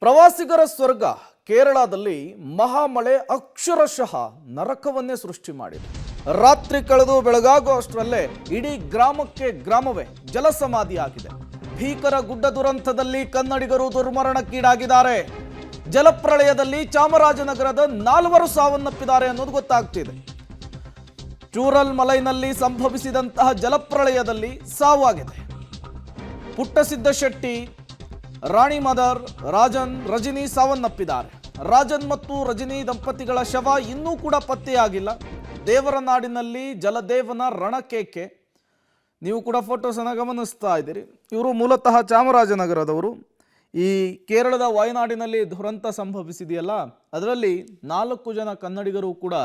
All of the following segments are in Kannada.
ಪ್ರವಾಸಿಗರ ಸ್ವರ್ಗ ಕೇರಳದಲ್ಲಿ ಮಹಾಮಳೆ ಅಕ್ಷರಶಃ ನರಕವನ್ನೇ ಸೃಷ್ಟಿ ಮಾಡಿದೆ. ರಾತ್ರಿ ಕಳೆದು ಬೆಳಗಾಗುವಷ್ಟರಲ್ಲೇ ಇಡೀ ಗ್ರಾಮವೇ ಜಲಸಮಾಧಿಯಾಗಿದೆ. ಭೀಕರ ಗುಡ್ಡ ದುರಂತದಲ್ಲಿ ಕನ್ನಡಿಗರು ದುರ್ಮರಣಕ್ಕೀಡಾಗಿದ್ದಾರೆ. ಜಲಪ್ರಳಯದಲ್ಲಿ ಚಾಮರಾಜನಗರದ 4 ಸಾವನ್ನಪ್ಪಿದ್ದಾರೆ ಅನ್ನೋದು ಗೊತ್ತಾಗ್ತಿದೆ. ಚೂರಲ್ ಮಲೈನಲ್ಲಿ ಸಂಭವಿಸಿದಂತಹ ಜಲಪ್ರಳಯದಲ್ಲಿ ಸಾವಾಗಿದೆ. ಪುಟ್ಟಸಿದ್ದ ಶೆಟ್ಟಿ, ರಾಣಿ ಮದರ್, ರಾಜನ್, ರಜನಿ ಸಾವನ್ನಪ್ಪಿದ್ದಾರೆ. ರಾಜನ್ ಮತ್ತು ರಜನಿ ದಂಪತಿಗಳ ಶವ ಇನ್ನೂ ಕೂಡ ಪತ್ತೆಯಾಗಿಲ್ಲ. ದೇವರ ನಾಡಿನಲ್ಲಿ ಜಲದೇವನ ರಣಕೇಕೆ. ನೀವು ಕೂಡ ಫೋಟೋಸನ್ನು ಗಮನಿಸ್ತಾ ಇದ್ದೀರಿ. ಇವರು ಮೂಲತಃ ಚಾಮರಾಜನಗರದವರು. ಈ ಕೇರಳದ ವಾಯನಾಡಿನಲ್ಲಿ ದುರಂತ ಸಂಭವಿಸಿದೆಯಲ್ಲ, ಅದರಲ್ಲಿ 4 ಜನ ಕನ್ನಡಿಗರು ಕೂಡ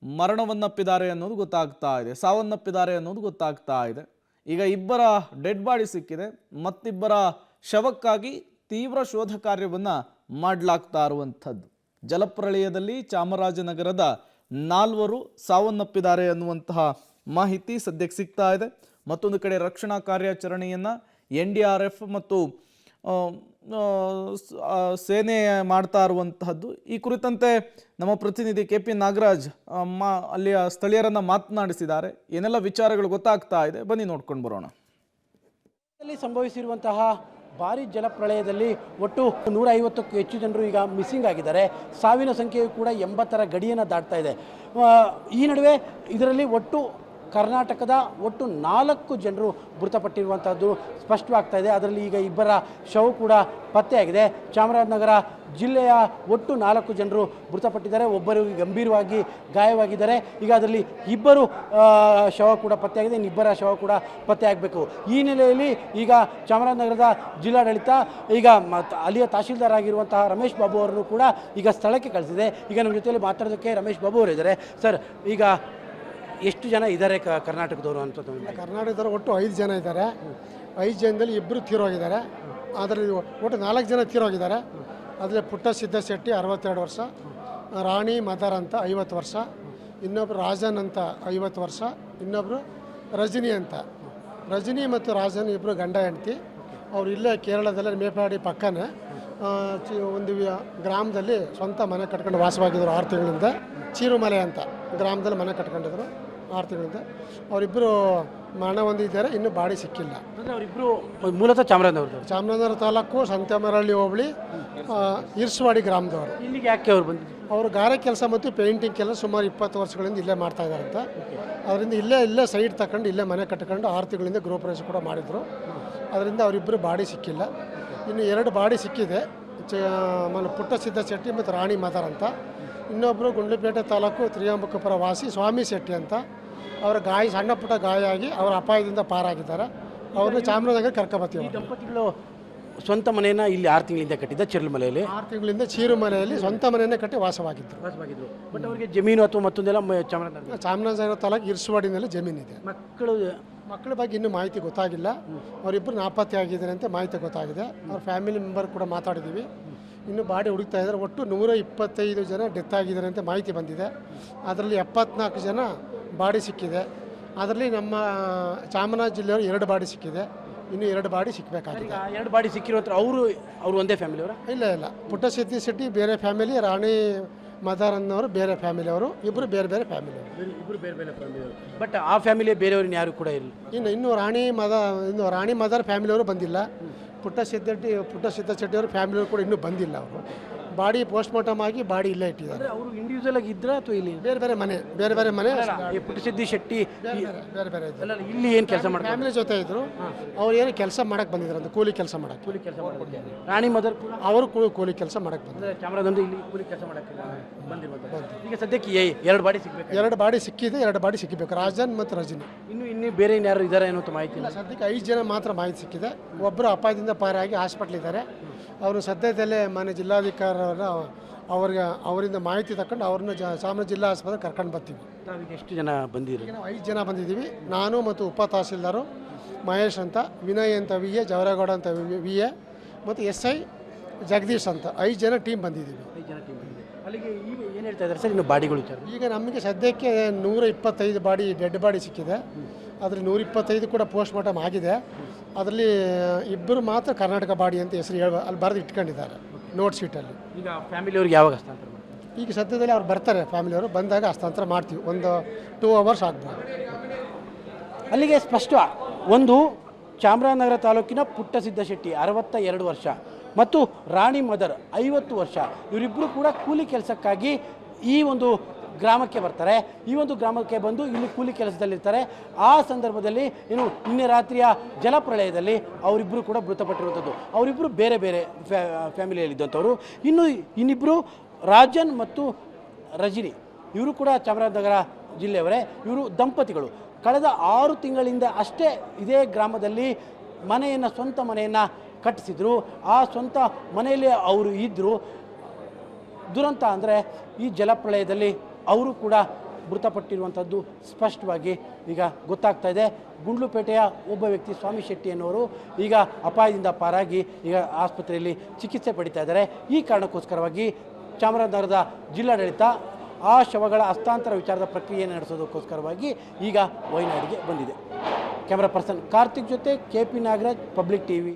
ಮರಣವನ್ನಪ್ಪಿದ್ದಾರೆ ಅನ್ನೋದು ಗೊತ್ತಾಗ್ತಾ ಇದೆ, ಸಾವನ್ನಪ್ಪಿದ್ದಾರೆ ಅನ್ನೋದು ಗೊತ್ತಾಗ್ತಾ ಇದೆ. ಈಗ 2 ಡೆಡ್ ಬಾಡಿ ಸಿಕ್ಕಿದೆ. ಮತ್ತಿಬ್ಬರ ಶವಕ್ಕಾಗಿ ತೀವ್ರ ಶೋಧ ಕಾರ್ಯವನ್ನು ಮಾಡಲಾಗ್ತಾ ಇರುವಂಥದ್ದು. ಜಲಪ್ರಳಯದಲ್ಲಿ ಚಾಮರಾಜನಗರದ 4 ಸಾವನ್ನಪ್ಪಿದ್ದಾರೆ ಅನ್ನುವಂತಹ ಮಾಹಿತಿ ಸದ್ಯಕ್ಕೆ ಸಿಗ್ತಾ ಇದೆ. ಮತ್ತೊಂದು ಕಡೆ ರಕ್ಷಣಾ ಕಾರ್ಯಾಚರಣೆಯನ್ನು NDRF ಮತ್ತು ಸೇನೆ ಮಾಡ್ತಾ ಇರುವಂತಹದ್ದು. ಈ ಕುರಿತಂತೆ ನಮ್ಮ ಪ್ರತಿನಿಧಿ KP ನಾಗರಾಜ್ ಅಲ್ಲಿಯ ಸ್ಥಳೀಯರನ್ನ ಮಾತನಾಡಿಸಿದ್ದಾರೆ. ಏನೆಲ್ಲ ವಿಚಾರಗಳು ಗೊತ್ತಾಗ್ತಾ ಇದೆ, ಬನ್ನಿ ನೋಡ್ಕೊಂಡು ಬರೋಣ. ಸಂಭವಿಸಿರುವಂತಹ ಭಾರಿ ಜಲಪ್ರಳಯದಲ್ಲಿ ಒಟ್ಟು 150ಕ್ಕೂ ಹೆಚ್ಚು ಜನರು ಈಗ ಮಿಸ್ಸಿಂಗ್ ಆಗಿದ್ದಾರೆ. ಸಾವಿನ ಸಂಖ್ಯೆಯು ಕೂಡ 80ರ ಗಡಿಯನ್ನು ದಾಟ್ತಾ ಇದೆ. ಈ ನಡುವೆ ಇದರಲ್ಲಿ ಒಟ್ಟು ಕರ್ನಾಟಕದ ಒಟ್ಟು 4 ಜನರು ಮೃತಪಟ್ಟಿರುವಂಥದ್ದು ಸ್ಪಷ್ಟವಾಗ್ತಾ ಇದೆ. ಅದರಲ್ಲಿ ಈಗ 2 ಶವ ಕೂಡ ಪತ್ತೆಯಾಗಿದೆ. ಚಾಮರಾಜನಗರ ಜಿಲ್ಲೆಯ ಒಟ್ಟು 4 ಜನರು ಮೃತಪಟ್ಟಿದ್ದಾರೆ. ಒಬ್ಬರಿಗೆ ಗಂಭೀರವಾಗಿ ಗಾಯವಾಗಿದ್ದಾರೆ. ಈಗ ಅದರಲ್ಲಿ 2 ಶವ ಕೂಡ ಪತ್ತೆಯಾಗಿದೆ. ಇನ್ನು 2 ಶವ ಕೂಡ ಪತ್ತೆಯಾಗಬೇಕು. ಈ ಹಿನ್ನೆಲೆಯಲ್ಲಿ ಈಗ ಚಾಮರಾಜನಗರದ ಜಿಲ್ಲಾಡಳಿತ ಈಗ ಅಲ್ಲಿಯ ತಹಶೀಲ್ದಾರ್ ಆಗಿರುವಂತಹ ರಮೇಶ್ ಬಾಬು ಅವರನ್ನು ಕೂಡ ಈಗ ಸ್ಥಳಕ್ಕೆ ಕಳಿಸಿದೆ. ಈಗ ನಮ್ಮ ಜೊತೆಯಲ್ಲಿ ಮಾತಾಡೋದಕ್ಕೆ ರಮೇಶ್ ಬಾಬು ಅವರು ಇದ್ದಾರೆ. ಸರ್, ಈಗ ಎಷ್ಟು ಜನ ಇದ್ದಾರೆ ಕರ್ನಾಟಕದವರು ಅಂತ? ಕರ್ನಾಟಕದವರು ಒಟ್ಟು 5 ಜನ ಇದ್ದಾರೆ. 5 ಜನದಲ್ಲಿ 2 ತೀರೋಗಿದ್ದಾರೆ. ಅದರಲ್ಲಿ ಒಟ್ಟು 4 ಜನ ತೀರೋಗಿದ್ದಾರೆ. ಅದರಲ್ಲಿ ಪುಟ್ಟಸಿದ್ದ ಶೆಟ್ಟಿ 62 ವರ್ಷ, ರಾಣಿ ಮದರ್ ಅಂತ 50 ವರ್ಷ, ಇನ್ನೊಬ್ಬರು ರಾಜನ್ ಅಂತ 50 ವರ್ಷ, ಇನ್ನೊಬ್ಬರು ರಜನಿ ಅಂತ. ರಜನಿ ಮತ್ತು ರಾಜನ್ ಇಬ್ಬರು ಗಂಡ ಹೆಂಡತಿ. ಅವರು ಇಲ್ಲೇ ಕೇರಳದಲ್ಲೇ ಮೇಪಾಡಿ ಪಕ್ಕನೇ ಒಂದು ಗ್ರಾಮದಲ್ಲಿ ಸ್ವಂತ ಮನೆ ಕಟ್ಕೊಂಡು ವಾಸವಾಗಿದ್ದರು 6 ತಿಂಗಳಿಂದ. ಚೀರುಮಲೆ ಅಂತ ಗ್ರಾಮದಲ್ಲಿ ಮನೆ ಕಟ್ಕೊಂಡಿದ್ರು 6 ತಿಂಗಳಿಂದ. ಅವರಿಬ್ಬರು ಮರಣ ಹೊಂದಿದ್ದಾರೆ. ಇನ್ನೂ ಬಾಡಿ ಸಿಕ್ಕಿಲ್ಲ. ಅಂದರೆ ಅವರಿಬ್ಬರು ಮೂಲತಃ ಚಾಮರಾಜನಗರ ತಾಲೂಕು ಸಂತಮರಹಳ್ಳಿ ಹೋಬಳಿ ಇರ್ಸವಾಡಿ ಗ್ರಾಮದವರು. ಇಲ್ಲಿಗೆ ಯಾಕೆ ಅವ್ರು ಬಂದಿದ್ರು? ಅವರು ಗಾರೆ ಕೆಲಸ ಮತ್ತು ಪೇಂಟಿಂಗ್ ಕೆಲಸ ಸುಮಾರು 20 ವರ್ಷಗಳಿಂದ ಇಲ್ಲೇ ಮಾಡ್ತಾ ಇದ್ದಾರಂತ. ಅದರಿಂದ ಇಲ್ಲೇ ಸೈಡ್ ತಗೊಂಡು ಇಲ್ಲೇ ಮನೆ ಕಟ್ಕೊಂಡು 6 ತಿಂಗಳಿಂದ ಗೃಹ ಪ್ರವೇಶ ಕೂಡ ಮಾಡಿದರು. ಅದರಿಂದ ಅವರಿಬ್ಬರು ಬಾಡಿ ಸಿಕ್ಕಿಲ್ಲ. ಇನ್ನು 2 ಬಾಡಿ ಸಿಕ್ಕಿದೆ. ಪುಟ್ಟಸಿದ್ದ ಶೆಟ್ಟಿ ಮತ್ತು ರಾಣಿ ಮದರ್ ಅಂತ. ಇನ್ನೊಬ್ಬರು ಗುಂಡ್ಲುಪೇಟೆ ತಾಲೂಕು ತ್ರಿಯಾಂಬಕಪುರ ವಾಸಿ ಸ್ವಾಮಿ ಶೆಟ್ಟಿ ಅಂತ. ಅವರ ಸಣ್ಣ ಪುಟ್ಟ ಗಾಯ ಆಗಿ ಅವರ ಅಪಾಯದಿಂದ ಪಾರಾಗಿದ್ದಾರೆ. ಅವ್ರನ್ನ ಚಾಮರಾಜನಗರ ಕರ್ಕೊಬತ್ತೀವಿ. ದಂಪತಿಗಳು ಸ್ವಂತ ಮನೆಯನ್ನು ಇಲ್ಲಿ 6 ತಿಂಗಳಿಂದ ಕಟ್ಟಿದ್ದ ಚಿರುಮಲೆಯಲ್ಲಿ 6 ತಿಂಗಳಿಂದ ಚೀರುಮಲೆಯಲ್ಲಿ ಸ್ವಂತ ಮನೆಯನ್ನೇ ಕಟ್ಟಿ ವಾಸವಾಗಿದ್ದರು. ಬಟ್ ಅವರಿಗೆ ಜಮೀನು ಅಥವಾ ಮತ್ತೊಂದೆಲ್ಲ ಚಾಮರಾಜನಗರ ತಾಲೂಕು ಇರ್ಸವಾಡಿನಲ್ಲಿ ಜಮೀನಿದೆ. ಮಕ್ಕಳ ಬಗ್ಗೆ ಇನ್ನೂ ಮಾಹಿತಿ ಗೊತ್ತಾಗಿಲ್ಲ. ಅವರಿಬ್ಬರು ನಾಪತ್ತೆ ಆಗಿದ್ದಾರೆ ಅಂತ ಮಾಹಿತಿ ಗೊತ್ತಾಗಿದೆ. ಅವ್ರ ಫ್ಯಾಮಿಲಿ ಮೆಂಬರ್ ಕೂಡ ಮಾತಾಡಿದ್ದೀವಿ. ಇನ್ನೂ ಬಾಡಿ ಹುಡುಕ್ತಾ ಇದ್ದಾರೆ. ಒಟ್ಟು 125 ಜನ ಡೆತ್ ಆಗಿದ್ದಾರೆ ಅಂತ ಮಾಹಿತಿ ಬಂದಿದೆ. ಅದರಲ್ಲಿ 74 ಜನ ಬಾಡಿ ಸಿಕ್ಕಿದೆ. ಅದರಲ್ಲಿ ನಮ್ಮ ಚಾಮರಾಜ ಜಿಲ್ಲೆಯವರು 2 ಬಾಡಿ ಸಿಕ್ಕಿದೆ. ಇನ್ನೂ 2 ಬಾಡಿ ಸಿಕ್ಕಬೇಕಾಗಿದೆ. 2 ಬಾಡಿ ಸಿಕ್ಕಿರುವಂಥ ಅವರು ಒಂದೇ ಫ್ಯಾಮಿಲಿಯವರ? ಇಲ್ಲ, ಪುಟ್ಟಸಿದ್ದ ಶೆಟ್ಟಿ ಬೇರೆ ಫ್ಯಾಮಿಲಿ, ರಾಣಿ ಮದರ್ ಅನ್ನೋರು ಬೇರೆ ಫ್ಯಾಮಿಲಿಯವರು. ಇಬ್ಬರು ಬೇರೆ ಬೇರೆ ಫ್ಯಾಮಿಲಿಯವರು. ಬಟ್ ಆ ಫ್ಯಾಮಿಲಿ ಬೇರೆಯವ್ರನ್ನ ಯಾರು ಕೂಡ ಇಲ್ಲ. ಇನ್ನೂ ರಾಣಿ ಮದರ್ ಫ್ಯಾಮಿಲಿಯವರು ಬಂದಿಲ್ಲ. ಪುಟ್ಟಸಿದ್ದ ಶೆಟ್ಟಿಯವರು ಫ್ಯಾಮಿಲಿಯವರು ಕೂಡ ಇನ್ನೂ ಬಂದಿಲ್ಲ. ಅವರು ಬಾಡಿ ಪೋಸ್ಟ್ ಮಾರ್ಟಮ್ ಆಗಿ ಬಾಡಿ ಇಲ್ಲೇ ಇಟ್ಟಿದ್ದಾರೆ. ಅವರು ಇಂಡಿವಿಜುವಲ್ ಆಗಿ ಇದ್ರ ಅಥವಾ ಇಲ್ಲಿ ಬೇರೆ ಮನೆ ಪುಟ್ಟಸಿದ್ದಿ ಶೆಟ್ಟಿ ಬೇರೆ ಇಲ್ಲಿ ಏನು ಕೆಲಸ ಮಾಡಿ ಫ್ಯಾಮಿಲಿ ಜೊತೆ ಇದ್ರು. ಅವ್ರು ಏನು ಕೆಲಸ ಮಾಡಕ್ಕೆ ಬಂದಿದ್ರು ಅಂತ, ಕೂಲಿ ಕೆಲಸ ಮಾಡಕ್ಕೆ. ರಾಣಿ ಮದರ್ ಅವರು ಕೂಲಿ ಕೆಲಸ ಮಾಡಕ್ಕೆ ಬಂದಿದ್ದಾರೆ. ಚಾಮರಾಜನಗರದಲ್ಲಿ ಇಲ್ಲಿ ಕೂಲಿ ಕೆಲಸ ಮಾಡಕ್ಕೆ ಬಂದಿರುವಂಥ. ಈಗ ಸದ್ಯಕ್ಕೆ 2 ಬಾಡಿ ಸಿಗಬೇಕು. 2 ಬಾಡಿ ಸಿಕ್ಕಿದೆ. 2 ಬಾಡಿ ಸಿಕ್ಕಬೇಕು, ರಾಜನ್ ಮತ್ತು ರಜನಿ. ಇನ್ನೂ ಬೇರೆ ಯಾರು ಇದ್ದಾರೆ ಅನ್ನೋ ಮಾಹಿತಿ ಇಲ್ಲ. ಸದ್ಯಕ್ಕೆ 5 ಜನ ಮಾತ್ರ ಮಾಹಿತಿ ಸಿಕ್ಕಿದೆ. ಒಬ್ಬರು ಅಪಾಯದಿಂದ ಪಾರಾಗಿ ಹಾಸ್ಪಿಟ್ಲ್ ಇದ್ದಾರೆ. ಅವರು ಸದ್ಯದಲ್ಲೇ ಮಾನ್ಯ ಜಿಲ್ಲಾಧಿಕಾರಿ ಅವರಿಂದ ಮಾಹಿತಿ ತಗೊಂಡು ಅವ್ರನ್ನ ಚಾಮರಾಜ ಜಿಲ್ಲಾ ಆಸ್ಪತ್ರೆ ಕರ್ಕೊಂಡು ಬರ್ತೀವಿ. ಎಷ್ಟು ಜನ ಬಂದಿರಿ? ನಾವು 5 ಜನ ಬಂದಿದ್ದೀವಿ. ನಾನು ಮತ್ತು ಉಪ ತಹಸೀಲ್ದಾರು ಮಹೇಶ್ ಅಂತ, ವಿನಯ್ ಅಂತ VA, ಜವರೇಗೌಡ ಅಂತ VA ಮತ್ತು SI ಜಗದೀಶ್ ಅಂತ 5 ಜನ ಟೀಮ್ ಬಂದಿದ್ದೀವಿ. ಅಲ್ಲಿಗೆ ಈಗ ಏನು ಹೇಳ್ತಾ ಇದ್ದಾರೆ ಸರ್? ಇನ್ನು ಬಾಡಿಗಳು ಈಗ ನಮಗೆ ಸದ್ಯಕ್ಕೆ 125 ಬಾಡಿ ಡೆಡ್ ಬಾಡಿ ಸಿಕ್ಕಿದೆ. ಅದರಲ್ಲಿ 125 ಕೂಡ ಪೋಸ್ಟ್ ಮಾರ್ಟಮ್ ಆಗಿದೆ. ಅದರಲ್ಲಿ 2 ಮಾತ್ರ ಕರ್ನಾಟಕ ಬಾಡಿ ಅಂತ ಹೆಸರು ಅಲ್ಲಿ ಬರೆದು ಇಟ್ಕೊಂಡಿದ್ದಾರೆ. ನೋಟ್ ಶೀಟಲ್ಲಿ. ಈಗ ಫ್ಯಾಮಿಲಿಯವ್ರಿಗೆ ಯಾವಾಗ ಹಸ್ತಾಂತರ ಮಾಡ್ತಾರೆ? ಈಗ ಸದ್ಯದಲ್ಲಿ ಅವ್ರು ಬರ್ತಾರೆ, ಫ್ಯಾಮಿಲಿಯವರು ಬಂದಾಗ ಹಸ್ತಾಂತರ ಮಾಡ್ತೀವಿ, ಒಂದು 2 ಅವರ್ಸ್ ಆಗ್ಬೋದು. ಅಲ್ಲಿಗೆ ಸ್ಪಷ್ಟ ಒಂದು ಚಾಮರಾಜನಗರ ತಾಲೂಕಿನ ಪುಟ್ಟಸಿದ್ದ ಶೆಟ್ಟಿ 62 ವರ್ಷ ಮತ್ತು ರಾಣಿ ಮದರ್ 50 ವರ್ಷ, ಇವರಿಬ್ಬರು ಕೂಡ ಕೂಲಿ ಕೆಲಸಕ್ಕಾಗಿ ಈ ಒಂದು ಗ್ರಾಮಕ್ಕೆ ಬರ್ತಾರೆ. ಈ ಒಂದು ಗ್ರಾಮಕ್ಕೆ ಬಂದು ಇಲ್ಲಿ ಕೂಲಿ ಕೆಲಸದಲ್ಲಿರ್ತಾರೆ. ಆ ಸಂದರ್ಭದಲ್ಲಿ ನಿನ್ನೆ ರಾತ್ರಿಯ ಜಲಪ್ರಳಯದಲ್ಲಿ ಅವರಿಬ್ಬರು ಕೂಡ ಮೃತಪಟ್ಟಿರುವಂಥದ್ದು. ಅವರಿಬ್ಬರು ಬೇರೆ ಬೇರೆ ಫ್ಯಾಮಿಲಿಯಲ್ಲಿದ್ದಂಥವ್ರು. ಇನ್ನಿಬ್ಬರು ರಾಜನ್ ಮತ್ತು ರಜಿನಿ, ಇವರು ಕೂಡ ಚಾಮರಾಜನಗರ ಜಿಲ್ಲೆಯವರೇ. ಇವರು ದಂಪತಿಗಳು ಕಳೆದ 6 ತಿಂಗಳಿಂದ ಅಷ್ಟೇ ಇದೇ ಗ್ರಾಮದಲ್ಲಿ ಸ್ವಂತ ಮನೆಯನ್ನು ಕಟ್ಟಿಸಿದ್ರು. ಆ ಸ್ವಂತ ಮನೆಯಲ್ಲಿ ಅವರು ಇದ್ದರು. ದುರಂತ ಅಂದರೆ ಈ ಜಲಪ್ರಳಯದಲ್ಲಿ ಅವರು ಕೂಡ ಮೃತಪಟ್ಟಿರುವಂಥದ್ದು ಸ್ಪಷ್ಟವಾಗಿ ಈಗ ಗೊತ್ತಾಗ್ತಾ ಇದೆ. ಗುಂಡ್ಲುಪೇಟೆಯ ಒಬ್ಬ ವ್ಯಕ್ತಿ ಸ್ವಾಮಿ ಶೆಟ್ಟಿ ಎನ್ನುವರು ಈಗ ಅಪಾಯದಿಂದ ಪಾರಾಗಿ ಈಗ ಆಸ್ಪತ್ರೆಯಲ್ಲಿ ಚಿಕಿತ್ಸೆ ಪಡಿತಾ ಇದ್ದಾರೆ. ಈ ಕಾರಣಕ್ಕೋಸ್ಕರವಾಗಿ ಚಾಮರಾಜನಗರದ ಜಿಲ್ಲಾಡಳಿತ ಆ ಶವಗಳ ಹಸ್ತಾಂತರ ವಿಚಾರದ ಪ್ರಕ್ರಿಯೆಯನ್ನು ನಡೆಸೋದಕ್ಕೋಸ್ಕರವಾಗಿ ಈಗ ವೈನಾಡಿಗೆ ಬಂದಿದೆ. ಕ್ಯಾಮರಾ ಪರ್ಸನ್ ಕಾರ್ತಿಕ್ ಜೊತೆ KP ನಾಗರಾಜ್, ಪಬ್ಲಿಕ್ TV.